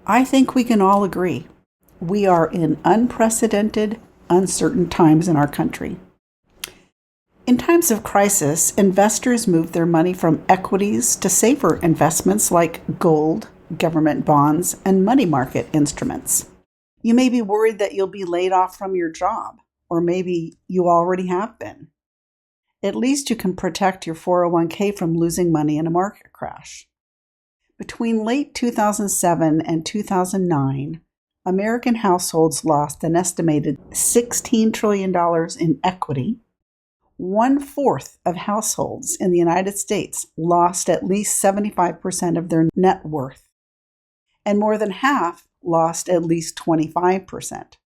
I think we can all agree we are in unprecedented, uncertain times in our country. In times of crisis, investors move their money from equities to safer investments like gold, government bonds, and money market instruments. You may be worried that you'll be laid off from your job, or maybe you already have been. At least you can protect your 401k from losing money in a market crash. Between late 2007 and 2009, American households lost an estimated $16 trillion in equity. 1/4 of households in the United States lost at least 75% of their net worth, and more than half lost at least 25%.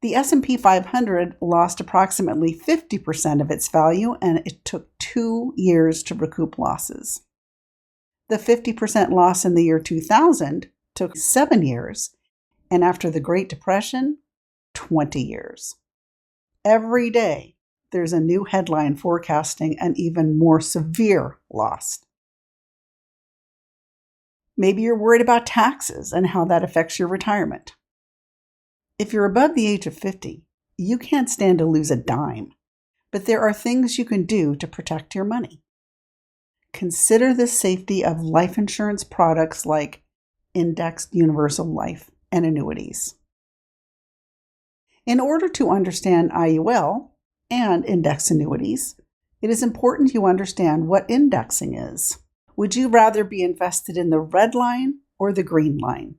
The S&P 500 lost approximately 50% of its value, and it took 2 years to recoup losses. The 50% loss in the year 2000 took 7 years, and after the Great Depression, 20 years. Every day, there's a new headline forecasting an even more severe loss. Maybe you're worried about taxes and how that affects your retirement. If you're above the age of 50, you can't stand to lose a dime, but there are things you can do to protect your money. Consider the safety of life insurance products like Indexed Universal Life and Annuities. In order to understand IUL and index annuities, it is important you understand what indexing is. Would you rather be invested in the red line or the green line?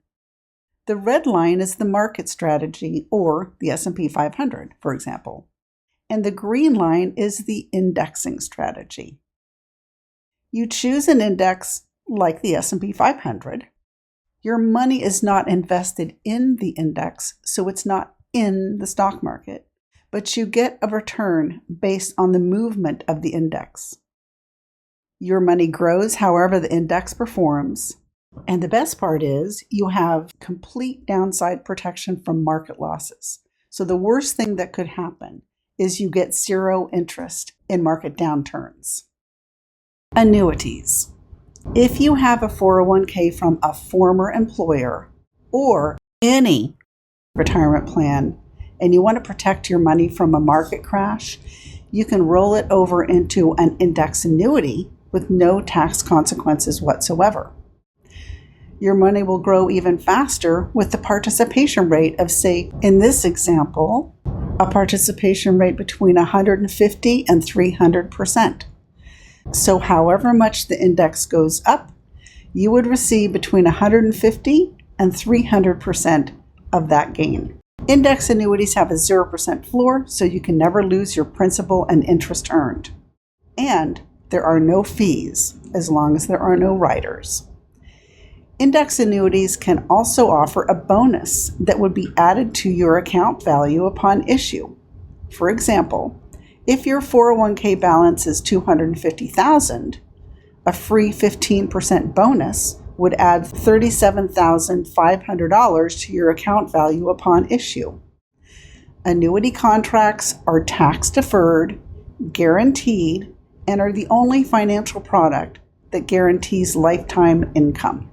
The red line is the market strategy, or the S&P 500, for example, and the green line is the indexing strategy. You choose an index like the S&P 500. Your money is not invested in the index, so it's not in the stock market, but you get a return based on the movement of the index. Your money grows however the index performs, and the best part is you have complete downside protection from market losses. So the worst thing that could happen is you get zero interest in market downturns. Annuities. If you have a 401k from a former employer or any retirement plan and you want to protect your money from a market crash, you can roll it over into an index annuity with no tax consequences whatsoever. Your money will grow even faster with the participation rate of, say, in this example, a participation rate between 150 and 300%. So however much the index goes up, you would receive between 150 and 300% of that gain. Index annuities have a 0% floor, so you can never lose your principal and interest earned. And there are no fees as long as there are no riders. Index annuities can also offer a bonus that would be added to your account value upon issue. For example, if your 401k balance is $250,000, a free 15% bonus would add $37,500 to your account value upon issue. Annuity contracts are tax-deferred, guaranteed, and are the only financial product that guarantees lifetime income.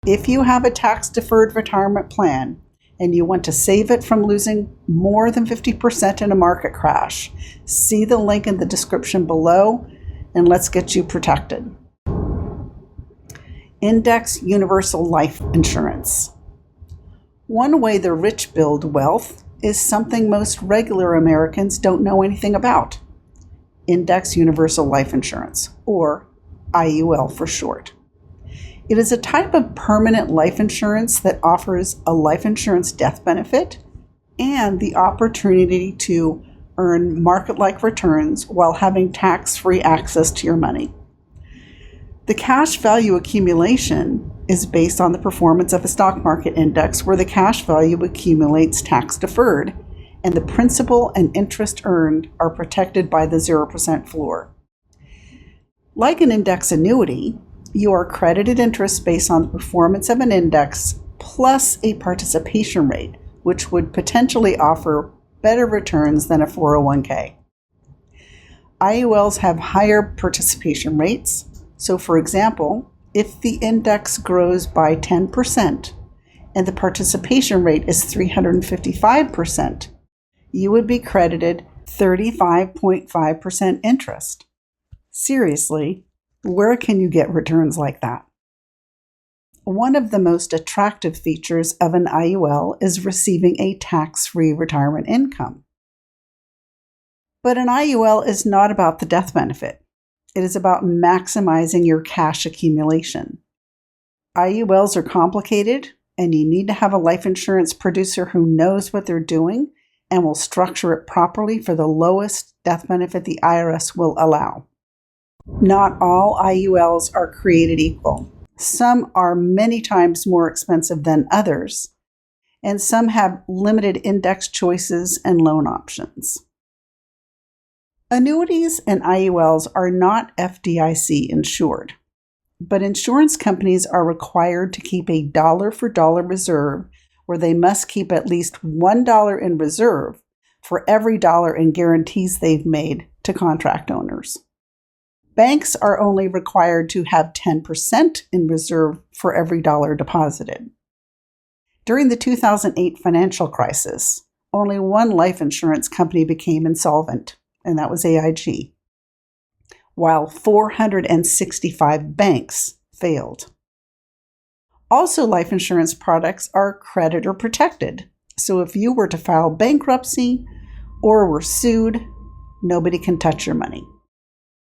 If you have a tax-deferred retirement plan and you want to save it from losing more than 50% in a market crash, see the link in the description below and let's get you protected. Index Universal Life Insurance. One way the rich build wealth is something most regular Americans don't know anything about. Index Universal Life Insurance, or IUL for short. It is a type of permanent life insurance that offers a life insurance death benefit and the opportunity to earn market-like returns while having tax-free access to your money. The cash value accumulation is based on the performance of a stock market index where the cash value accumulates tax-deferred and the principal and interest earned are protected by the 0% floor. Like an index annuity, you are credited interest based on the performance of an index plus a participation rate, which would potentially offer better returns than a 401k. IULs have higher participation rates. So for example, if the index grows by 10% and the participation rate is 355%, you would be credited 35.5% interest. Seriously, where can you get returns like that? One of the most attractive features of an IUL is receiving a tax-free retirement income. But an IUL is not about the death benefit. It is about maximizing your cash accumulation. IULs are complicated, and you need to have a life insurance producer who knows what they're doing and will structure it properly for the lowest death benefit the IRS will allow. Not all IULs are created equal. Some are many times more expensive than others, and some have limited index choices and loan options. Annuities and IULs are not FDIC insured, but insurance companies are required to keep a dollar-for-dollar reserve where they must keep at least $1 in reserve for every dollar in guarantees they've made to contract owners. Banks are only required to have 10% in reserve for every dollar deposited. During the 2008 financial crisis, only one life insurance company became insolvent, and that was AIG, while 465 banks failed. Also, life insurance products are creditor protected, so if you were to file bankruptcy or were sued, nobody can touch your money.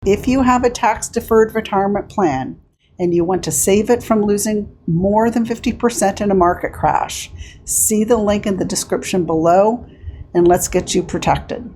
If you have a tax-deferred retirement plan and you want to save it from losing more than 50% in a market crash, see the link in the description below and let's get you protected.